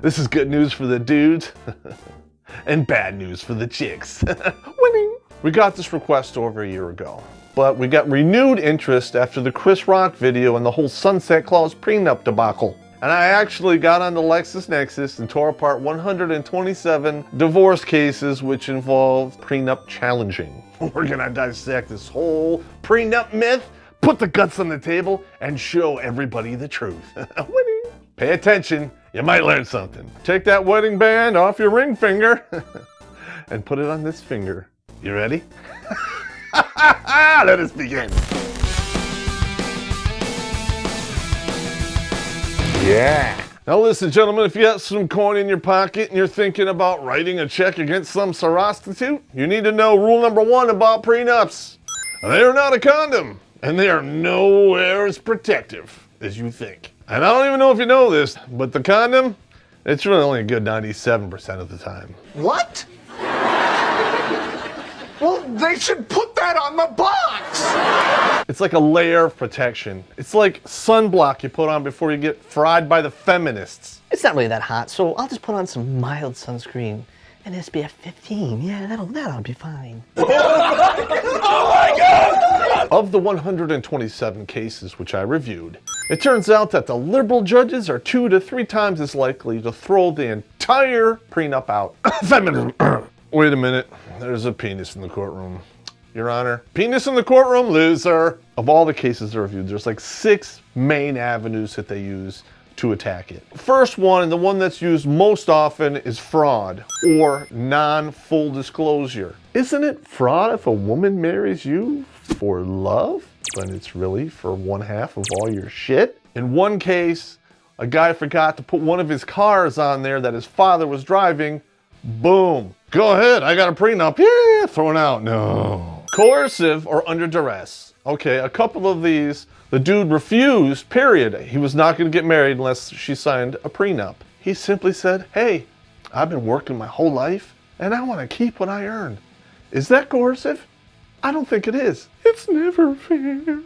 This is good news for the dudes and bad news for the chicks. Winning. We got this request over a year ago, but we got renewed interest after the Chris Rock video and the whole Sunset Clause prenup debacle. And I actually got on the LexisNexis and tore apart 127 divorce cases which involve prenup challenging. We're gonna dissect this whole prenup myth, put the guts on the table, and show everybody the truth. Winning. Pay attention, you might learn something. Take that wedding band off your ring finger and put it on this finger. You ready? Let us begin. Yeah. Now listen, gentlemen, if you got some coin in your pocket and you're thinking about writing a check against some prostitute, you need to know rule number 1 about prenups. They are not a condom, and they are nowhere as protective as you think. And I don't even know if you know this, but the condom, it's really only a good 97% of the time. What? Well, they should put that on the box! It's like a layer of protection. It's like sunblock you put on before you get fried by the feminists. It's not really that hot, so I'll just put on some mild sunscreen and SPF 15. Yeah, that'll be fine. Oh my God! Of the 127 cases which I reviewed, it turns out that the liberal judges are 2 to 3 times as likely to throw the entire prenup out. Feminism. Wait a minute, there's a penis in the courtroom. Your Honor, penis in the courtroom, loser. Of all the cases I reviewed, there's like 6 main avenues that they use to attack it. First one, and the one that's used most often, is fraud or non-full disclosure. Isn't it fraud if a woman marries you for love, but it's really for 1/2 of all your shit? In one case, a guy forgot to put one of his cars on there that his father was driving. Boom. Go ahead, I got a prenup. Yeah, thrown out. No. Coercive or under duress. Okay, a couple of these, the dude refused, period. He was not going to get married unless she signed a prenup. He simply said, hey, I've been working my whole life and I want to keep what I earn. Is that coercive? I don't think it is. It's never fair.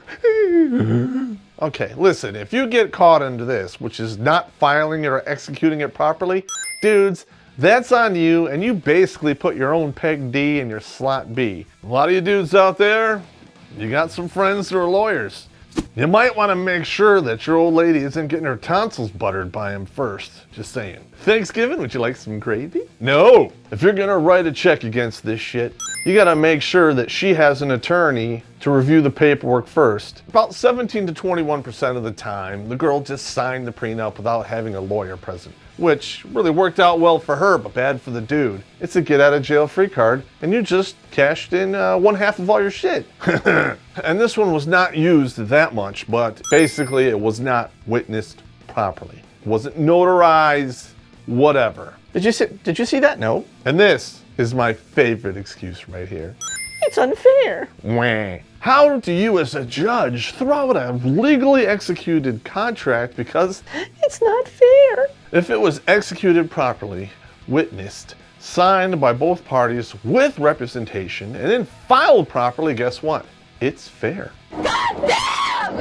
Okay, listen, if you get caught into this, which is not filing it or executing it properly, dudes, that's on you, and you basically put your own peg D in your slot B. A lot of you dudes out there, you got some friends who are lawyers. You might want to make sure that your old lady isn't getting her tonsils buttered by him first. Just saying. Thanksgiving, would you like some gravy? No! If you're gonna write a check against this shit, you gotta make sure that she has an attorney to review the paperwork first. About 17 to 21% of the time, the girl just signed the prenup without having a lawyer present, which really worked out well for her, but bad for the dude. It's a get out of jail free card, and you just cashed in 1/2 of all your shit. And this one was not used that much, but basically it was not witnessed properly. It wasn't notarized, whatever. Did you see that? No. And this is my favorite excuse right here. It's unfair. Wah. How do you as a judge throw out a legally executed contract because It's not fair. if it was executed properly, witnessed, signed by both parties with representation, and then filed properly, guess what? It's fair. God damn!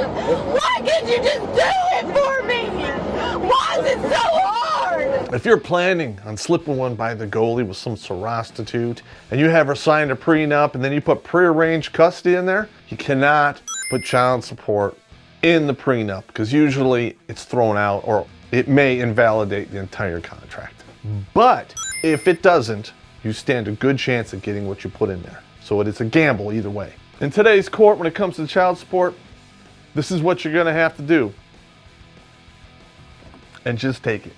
Why can't you just do it for me? Why is it so hard? If you're planning on slipping one by the goalie with some prostitute and you have her sign a prenup and then you put prearranged custody in there, you cannot put child support in the prenup because usually it's thrown out or it may invalidate the entire contract. But if it doesn't, you stand a good chance at getting what you put in there. So it is a gamble either way. In today's court, when it comes to child support, this is what you're gonna have to do. And just take it.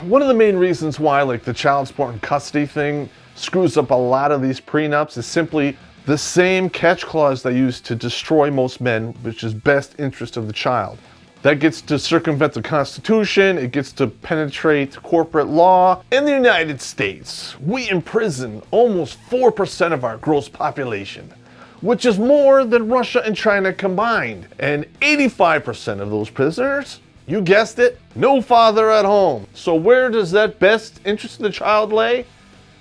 One of the main reasons why like the child support and custody thing screws up a lot of these prenups is simply the same catch clause they use to destroy most men, which is best interest of the child. That gets to circumvent the Constitution, it gets to penetrate corporate law. In the United States, we imprison almost 4% of our gross population, which is more than Russia and China combined. And 85% of those prisoners, you guessed it, no father at home. So where does that best interest of the child lay?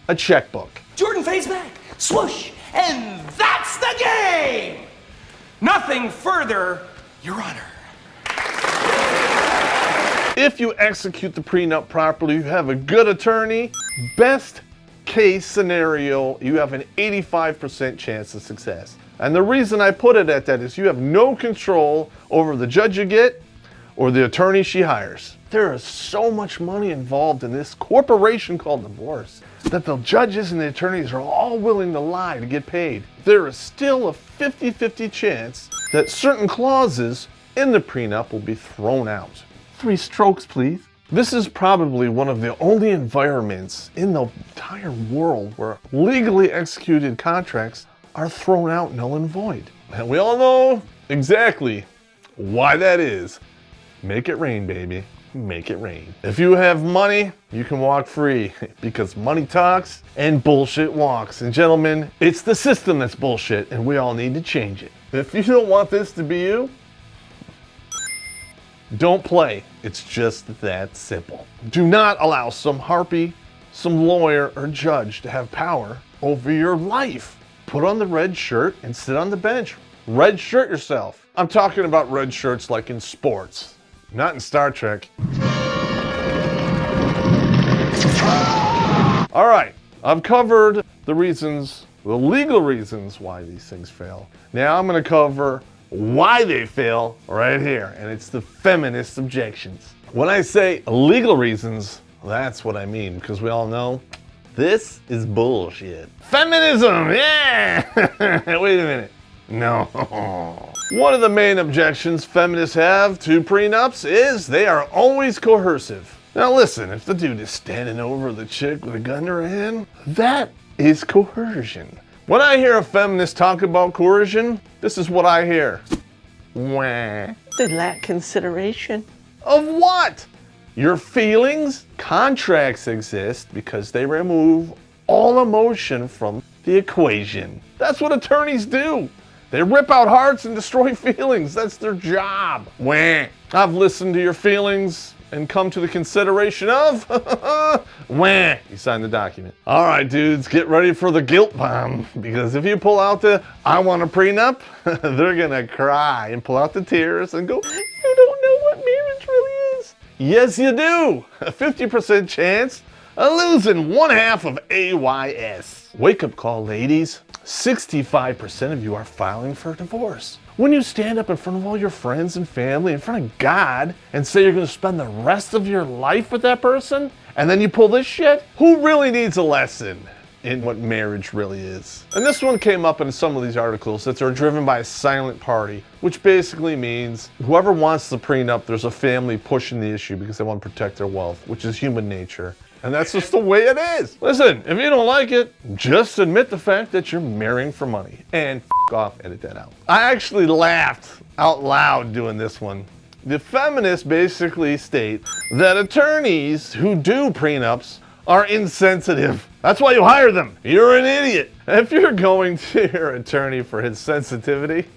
A checkbook. Jordan fades back, swoosh, and that's the game! Nothing further, Your Honor. If you execute the prenup properly, you have a good attorney, best case scenario, you have an 85% chance of success. And the reason I put it at that is you have no control over the judge you get or the attorney she hires. There is so much money involved in this corporation called divorce that the judges and the attorneys are all willing to lie to get paid. There is still a 50-50 chance that certain clauses in the prenup will be thrown out. 3 strokes, please. This is probably one of the only environments in the entire world where legally executed contracts are thrown out null and void. And we all know exactly why that is. Make it rain, baby. Make it rain. If you have money, you can walk free because money talks and bullshit walks. And gentlemen, it's the system that's bullshit and we all need to change it. If you don't want this to be you, don't play. It's just that simple. Do not allow some harpy, some lawyer or judge to have power over your life. Put on the red shirt and sit on the bench. Red shirt yourself. I'm talking about red shirts like in sports, not in Star Trek. All right, I've covered the reasons, the legal reasons why these things fail. Now I'm gonna cover why they fail right here, and it's the feminist objections. When I say legal reasons, that's what I mean, because we all know this is bullshit. Feminism, yeah! Wait a minute. No. One of the main objections feminists have to prenups is they are always coercive. Now listen, if the dude is standing over the chick with a gun to her hand, that is coercion. When I hear a feminist talk about coercion, this is what I hear. Wah. They lack consideration. Of what? Your feelings? Contracts exist because they remove all emotion from the equation. That's what attorneys do. They rip out hearts and destroy feelings. That's their job. Wah. I've listened to your feelings and come to the consideration of, wah, you signed the document. All right, dudes, get ready for the guilt bomb, because if you pull out the, I want a prenup, they're gonna cry and pull out the tears and go, you don't know what marriage really is. Yes, you do. A 50% chance of losing 1/2 of AYS. Wake up call, ladies. 65% of you are filing for divorce. When you stand up in front of all your friends and family, in front of God, and say you're gonna spend the rest of your life with that person, and then you pull this shit, who really needs a lesson in what marriage really is? And this one came up in some of these articles that they're driven by a silent party, which basically means whoever wants the prenup, there's a family pushing the issue because they want to protect their wealth, which is human nature. And that's just the way it is. Listen, if you don't like it, just admit the fact that you're marrying for money. And f off, edit that out. I actually laughed out loud doing this one. The feminists basically state that attorneys who do prenups are insensitive. That's why you hire them. You're an idiot. If you're going to your attorney for his sensitivity,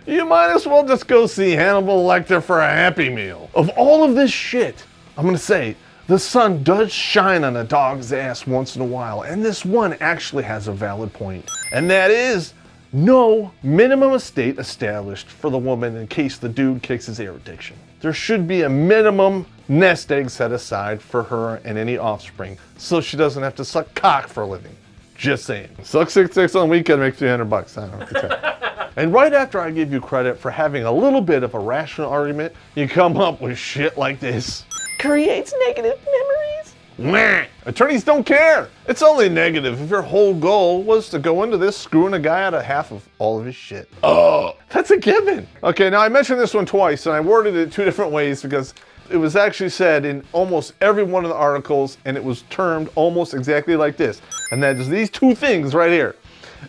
you might as well just go see Hannibal Lecter for a Happy Meal. Of all of this shit, I'm gonna say, the sun does shine on a dog's ass once in a while, and this one actually has a valid point. And that is, no minimum estate established for the woman in case the dude kicks his air addiction. There should be a minimum nest egg set aside for her and any offspring, so she doesn't have to suck cock for a living. Just saying. Suck 6 dicks on the weekend, make $300. I don't know what to tell you. And right after I give you credit for having a little bit of a rational argument, you come up with shit like this. Creates negative memories. Meh. Attorneys don't care. It's only negative if your whole goal was to go into this screwing a guy out of half of all of his shit. Oh, that's a given. Okay, now I mentioned this one twice and I worded it 2 different ways because it was actually said in almost every one of the articles and it was termed almost exactly like this. And that is these 2 things right here.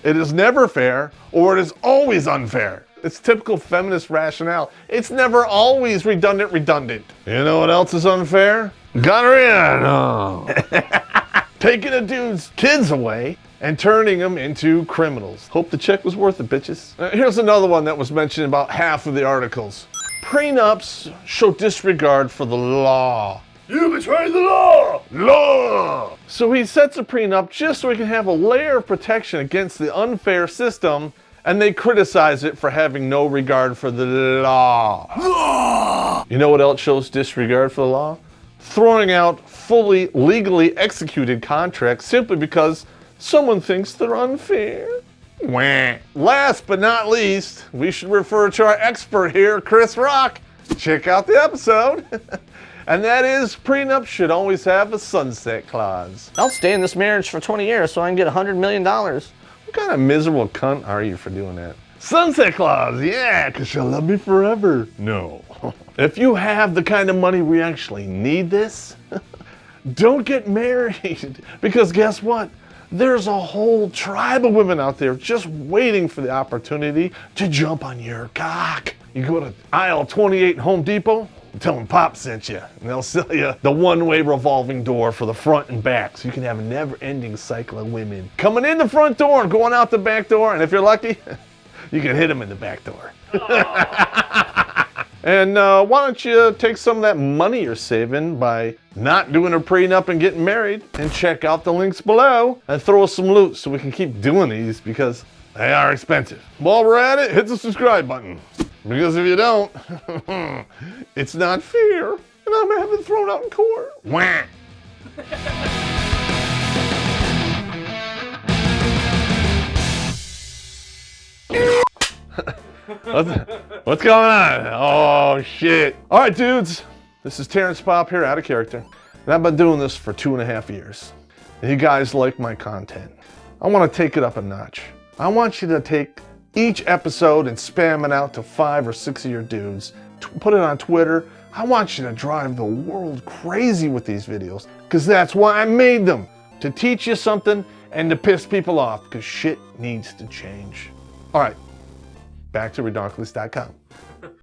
It is never fair or it is always unfair. It's typical feminist rationale. It's never always redundant. You know what else is unfair? Gonorrhea. No. Taking a dude's kids away and turning them into criminals. Hope the check was worth it, bitches. Here's another one that was mentioned in about half of the articles. Prenups show disregard for the law. You betray the law! Law! So he sets a prenup just so he can have a layer of protection against the unfair system, and they criticize it for having no regard for the law. You know what else shows disregard for the law? Throwing out fully legally executed contracts simply because someone thinks they're unfair. Wah. Last but not least, we should refer to our expert here, Chris Rock. Check out the episode. And that is, prenups should always have a sunset clause. I'll stay in this marriage for 20 years so I can get $100 million. What kind of miserable cunt are you for doing that? Sunset clause, yeah, because she'll love me forever. No. If you have the kind of money we actually need this, don't get married. Because guess what? There's a whole tribe of women out there just waiting for the opportunity to jump on your cock. You go to aisle 28 Home Depot, tell them Pop sent you, and they'll sell you the one-way revolving door for the front and back, so you can have a never-ending cycle of women coming in the front door and going out the back door, and if you're lucky, you can hit them in the back door. And why don't you take some of that money you're saving by not doing a prenup and getting married, and check out the links below and throw us some loot so we can keep doing these, because they are expensive. While we're at it, hit the subscribe button, because if you don't, it's not fair, and I'm gonna have it thrown out in court. Wah. What's going on? Oh, shit. All right, dudes. This is Terrence Popp here, out of character. And I've been doing this for 2.5 years. And you guys like my content. I want to take it up a notch. I want you to take each episode and spam it out to 5 or 6 of your dudes. Put it on Twitter. I want you to drive the world crazy with these videos, because that's why I made them. To teach you something and to piss people off, because shit needs to change. All right. Back to redonkulous.com.